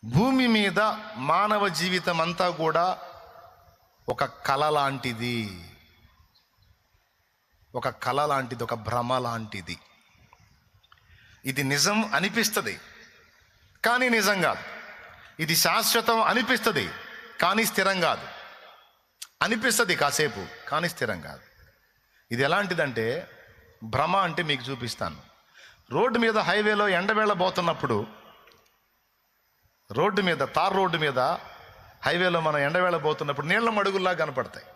భూమి మీద మానవ జీవితం అంతా కూడా ఒక కళ లాంటిది, ఒక భ్రమ లాంటిది. ఇది నిజం అనిపిస్తుంది కానీ నిజం కాదు. ఇది శాశ్వతం అనిపిస్తుంది కానీ స్థిరం కాదు. అనిపిస్తుంది కాసేపు కానీ స్థిరం కాదు. ఇది ఎలాంటిదంటే భ్రమ అంటే మీకు చూపిస్తాను. రోడ్డు మీద హైవేలో ఎండవేళ పోతున్నప్పుడు, తార్ రోడ్డు మీద హైవేలో మనం ఎండవేళ పోతున్నప్పుడు నీళ్ల మడుగుల్లా కనపడతాయి.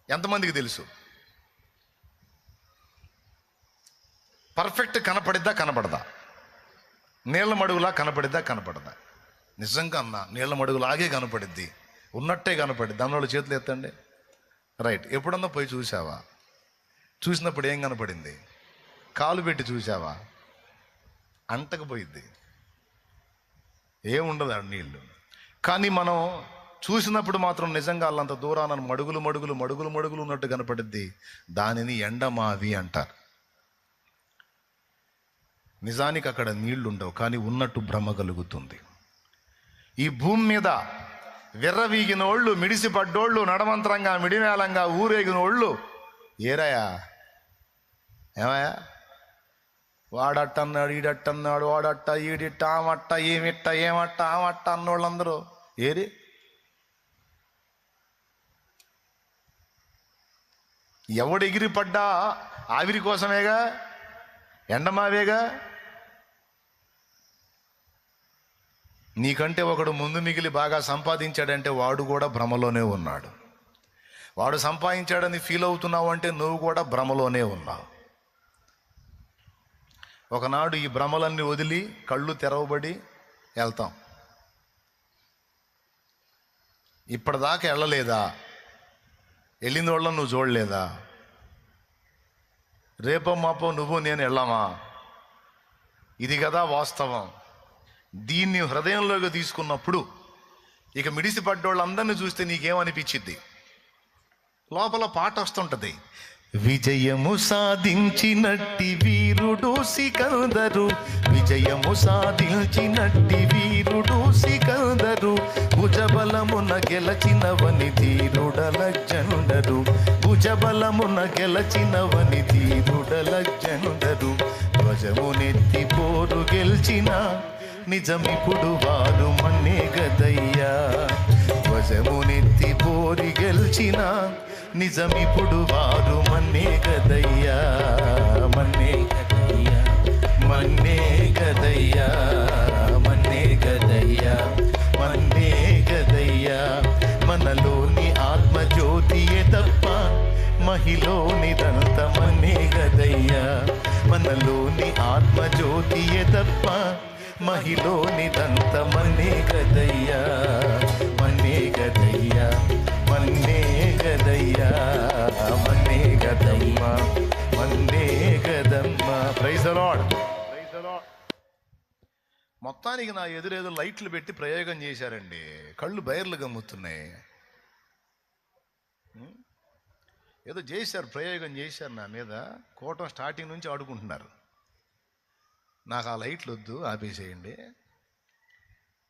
ఎంతమందికి తెలుసు? పర్ఫెక్ట్ కనపడిద్దా కనపడదా? నీళ్ల మడుగులా కనపడదా? నిజంగా అన్న నీళ్ల మడుగులాగే కనపడిద్ది, ఉన్నట్టే కనపడిద్ది. దానిలో చేతులు ఎత్తండి. రైట్. ఎప్పుడన్నా పోయి చూసావా? చూసినప్పుడు ఏం కనపడింది? కాలు పెట్టి చూసావా? అంటకపోయిద్ది, ఏముండదు ఆ నీళ్ళు. కానీ మనం చూసినప్పుడు మాత్రం నిజంగా అల్లంత దూరాన మడుగులు ఉన్నట్టు కనపడిద్ది. దానిని ఎండమావి అంటారు. నిజానికి అక్కడ నీళ్లు ఉండవు కానీ ఉన్నట్టు భ్రమ కలుగుతుంది. ఈ భూమి మీద విర్రవీగినోళ్ళు, మిడిసిపడ్డోళ్ళు, నడమంతరంగా మిడిమేళంగా ఊరేగినోళ్ళు ఏరాయా? ఏమయ్యా? వాడట్టన్నాడు, ఈడట్టన్నాడు, వాడట్ట, ఈడిట్ట, ఆమట్ట, ఏమట్ట ఆమట్ట అన్నోళ్ళందరూ ఏరి? ఎవడు ఎగిరి పడ్డా ఆవిరి కోసమేగా, ఎండమావేగా. నీకంటే ఒకడు ముందు మిగిలి బాగా సంపాదించాడంటే వాడు కూడా భ్రమలోనే ఉన్నాడు. వాడు సంపాదించాడని ఫీల్ అవుతున్నావు అంటే నువ్వు కూడా భ్రమలోనే ఉన్నావు. ఒకనాడు ఈ భ్రమలన్నీ వదిలి కళ్ళు తెరవబడి వెళ్తాం. ఇప్పటిదాకా వెళ్ళలేదా? వెళ్ళిన వాళ్ళని నువ్వు చూడలేదా? రేపో మాపో నువ్వు నేను వెళ్ళామా? ఇది కదా వాస్తవం. దీన్ని హృదయంలోకి తీసుకున్నప్పుడు ఇక మిడిసిపడ్డోళ్ళందరినీ చూస్తే నీకేమనిపించిద్ది? లోపల పాట వస్తుంటది. విజయము సాధించినట్టి వీరుడు సికందరు, విజయము సాధించినట్టి వీరుడు సికందరు, భుజబలమున గెలచినవని ధీరుడలజ్జనుడరు, భుజబలమున గెలచినవని ధీరుడలజ్జనుడరు, ధ్వజమునెత్తి పోరు గెలిచిన నిజమిప్పుడు వారు మన్నే గదయ్యా, ధ్వజమునెత్తి పోరి గెలిచిన నిజమిప్పుడు వారు మన్నే గదయ్యా, మన్నే గదయ్యా, మన్నే గదయ్యా, మన్నే గదయ్యా, మన్నే గదయ్యా. మనలోని ఆత్మజ్యోతియే తప్ప మహిలోనిదంత మన్నే గదయ్యా, మనలోని ఆత్మజ్యోతియే తప్ప మహిలోనిదంత మన్నే గదయ్యా, మన్నే గదయ్యా, మన్నే గదయ్యా, మన్నే గదమ్మ, మన్నే గదమ్మ. Praise the lord. మొత్తానికి నా ఎదురేదో లైట్లు పెట్టి ప్రయోగం చేశారండి. కళ్ళు బైర్లు గమ్ముతున్నాయి. ఏదో చేశారు, ప్రయోగం చేశారు నా మీద. కోటం స్టార్టింగ్ నుంచి ఆడుకుంటున్నారు. నాకు ఆ లైట్లు వద్దు, ఆపేసేయండి.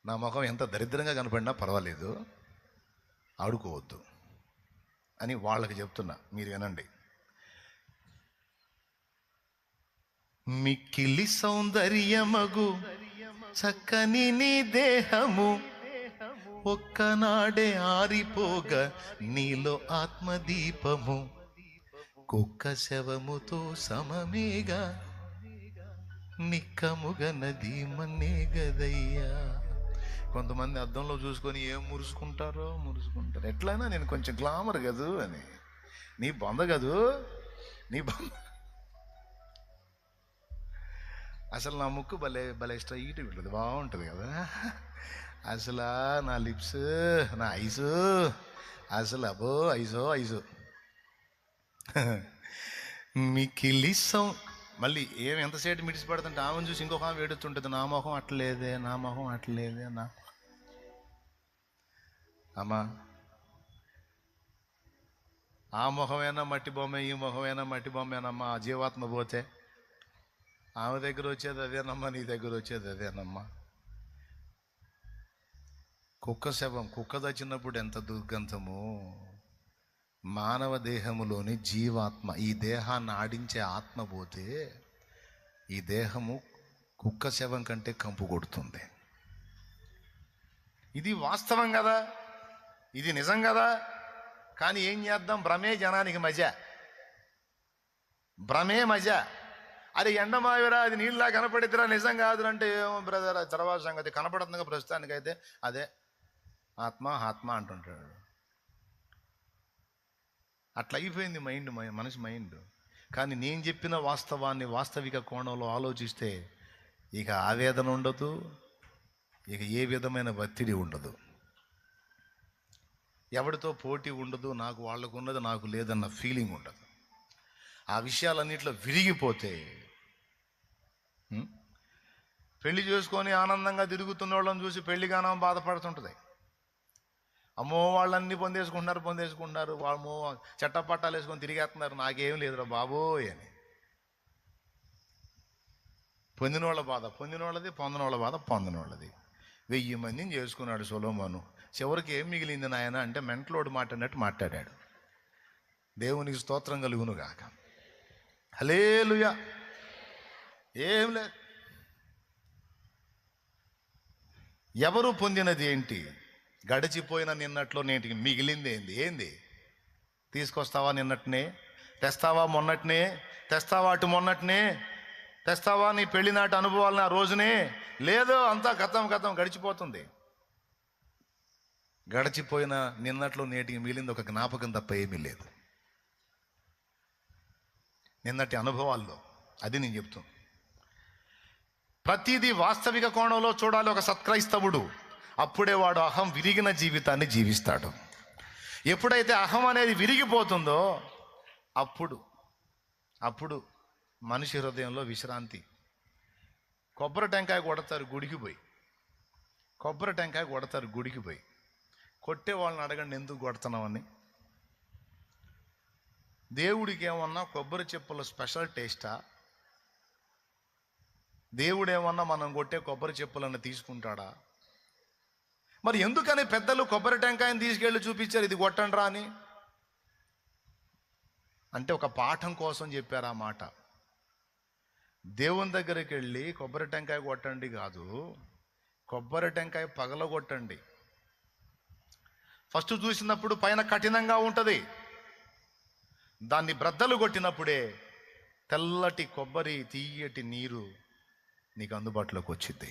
నా ముఖం ఎంత దరిద్రంగా కనపడినా పర్వాలేదు, ఆడుకోవద్దు అని వాళ్ళకి చెప్తున్నా. మీరు వినండి. మిక్కిలి సౌందర్యమగు చక్కని నీ దేహము ఒక్కనాడే ఆరిపోగ నీలో ఆత్మదీపము, కుక్క శవముతో సమమేగా నిక్కముగా నది మన్నే గదయ్యా. కొంతమంది అద్దంలో చూసుకొని ఏం మురుసుకుంటారో. ఎట్లయినా నేను కొంచెం గ్లామర్ కదూ అని. నీ బొంద కదూ, నీ బొంద. అసలు నా ముక్కు భలే స్ట్రైట్ ఉంటుంది, బాగుంటుంది కదా. అసలు నా లిప్స్, నా ఐసు, అసలు అబ్బో ఐసో మికిలి మళ్ళీ ఎంతసేపు మిడిసిపడుతుంటే ఆమెను చూసి ఇంకొక ఆమె వేడుతుంటుంది. నా మొహం అట్లేదే, నా మొహం అట్లేదే. అమ్మా, ఆ మొహమైనా మట్టి బొమ్మే, ఈ మొహమైనా మట్టి బొమ్మేనమ్మా. ఆ జీవాత్మ పోతే ఆమె దగ్గర వచ్చేది అదేనమ్మా, నీ దగ్గర వచ్చేది అదేనమ్మా. కుక్క శవం, కుక్క చచ్చినప్పుడు ఎంత దుర్గంధమో, మానవ దేహములోని జీవాత్మ, ఈ దేహాన్ని ఆడించే ఆత్మ పోతే ఈ దేహము కుక్క శవం కంటే కంపు కొడుతుంది. ఇది వాస్తవం కదా, ఇది నిజం కదా. కానీ ఏం చేద్దాం, భ్రమే జనానికి మజా, భ్రమే మజా. అది ఎండమావిరా, అది నీళ్ళలా కనపడిద్దిరా, నిజం కాదు అంటే ఏమో బ్రదర్ అది తర్వాత సంగతి, కనపడుతుందిగా ప్రస్తుతానికైతే అదే ఆత్మ ఆత్మ అంటుంటాడు. అట్లా అయిపోయింది మైండ్, మనిషి మైండ్. కానీ నేను చెప్పిన వాస్తవాన్ని వాస్తవిక కోణంలో ఆలోచిస్తే ఇక ఆవేదన ఉండదు, ఇక ఏ విధమైన ఒత్తిడి ఉండదు, ఎవరితో పోటీ ఉండదు, నాకు వాళ్ళకున్నది నాకు లేదన్న ఫీలింగ్ ఉండదు. ఆ విషయాలన్నిట్లో విరిగిపోతే పెళ్లి చేసుకొని ఆనందంగా తిరుగుతున్న వాళ్ళని చూసి పెళ్లి కానం బాధపడుతుంటుంది. అమ్మో వాళ్ళన్నీ పొందేసుకుంటున్నారు, వాళ్ళమో చట్టపట్టాలు వేసుకొని తిరిగేస్తున్నారు, నాకేం లేదురా బాబోయ్ అని. పొందినోళ్ళ బాధ పొందినోళ్ళది, పొందనోళ్ళ బాధ పొందనోళ్ళది. 1000 మందిని చేసుకున్నాడు సొలొమోను, చివరికి ఏం మిగిలింది నాయన అంటే మెంటలోడు మాట్లాడినట్టు మాట్లాడాడు. దేవునికి స్తోత్రం కలుగును గాక. హల్లెలూయా. ఏం లేదు. ఎవరు పొందినది ఏంటి? గడిచిపోయిన నిన్నట్లో నేటికి మిగిలింది ఏంది? తీసుకొస్తావా నిన్నటినే, తెస్తావా మొన్నటినే, తెస్తావా అటు మొన్నటినే, తెస్తావా నీ పెళ్లినాటి అనుభవాలని ఆ రోజునే? లేదు, అంతా గతం గడిచిపోతుంది. గడిచిపోయిన నిన్నట్లో నేటికి మిగిలింది ఒక జ్ఞాపకం తప్ప ఏమీ లేదు నిన్నటి అనుభవాల్లో. అది నేను చెప్తాను. ప్రతిదీ వాస్తవిక కోణంలో చూడాలి ఒక సత్క్రైస్తవుడు. అప్పుడే వాడు అహం విరిగిన జీవితాన్ని జీవిస్తాడు. ఎప్పుడైతే అహం అనేది విరిగిపోతుందో అప్పుడు మనిషి హృదయంలో విశ్రాంతి. కొబ్బరి టెంకాయ కొడతారు గుడికి పోయి, కొట్టే వాళ్ళని అడగండి ఎందుకు కొడుతున్నామని. దేవుడికి ఏమన్నా కొబ్బరి చెప్పుల స్పెషల్ టేస్టా? దేవుడేమన్నా మనం కొట్టే కొబ్బరి చెప్పులను తీసుకుంటాడా? మరి ఎందుకని పెద్దలు కొబ్బరి టెంకాయని తీసుకెళ్ళి చూపించారు, ఇది కొట్టండ్రా అని? అంటే ఒక పాఠం కోసం చెప్పారు ఆ మాట. దేవుని దగ్గరికి వెళ్ళి కొబ్బరి టెంకాయ కొట్టండి కాదు, కొబ్బరి టెంకాయ పగలగొట్టండి. ఫస్ట్ చూసినప్పుడు పైన కఠినంగా ఉంటుంది, దాన్ని బ్రద్దలు కొట్టినప్పుడే తెల్లటి కొబ్బరి తీయటి నీరు నీకు అందుబాటులోకి వచ్చింది.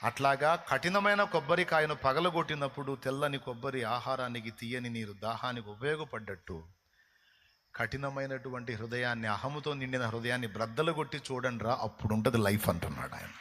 అట్లాగా కఠినమైన కొబ్బరికాయను పగలగొట్టినప్పుడు తెల్లని కొబ్బరి ఆహారానికి, తీయని నీరు దాహానికి ఉపయోగపడ్డట్టు కఠినమైనటువంటి హృదయాన్ని, అహముతో నిండిన హృదయాన్ని బ్రద్దలు కొట్టి చూడండి రా, అప్పుడు ఉంటుంది లైఫ్ అంటున్నాడు ఆయన.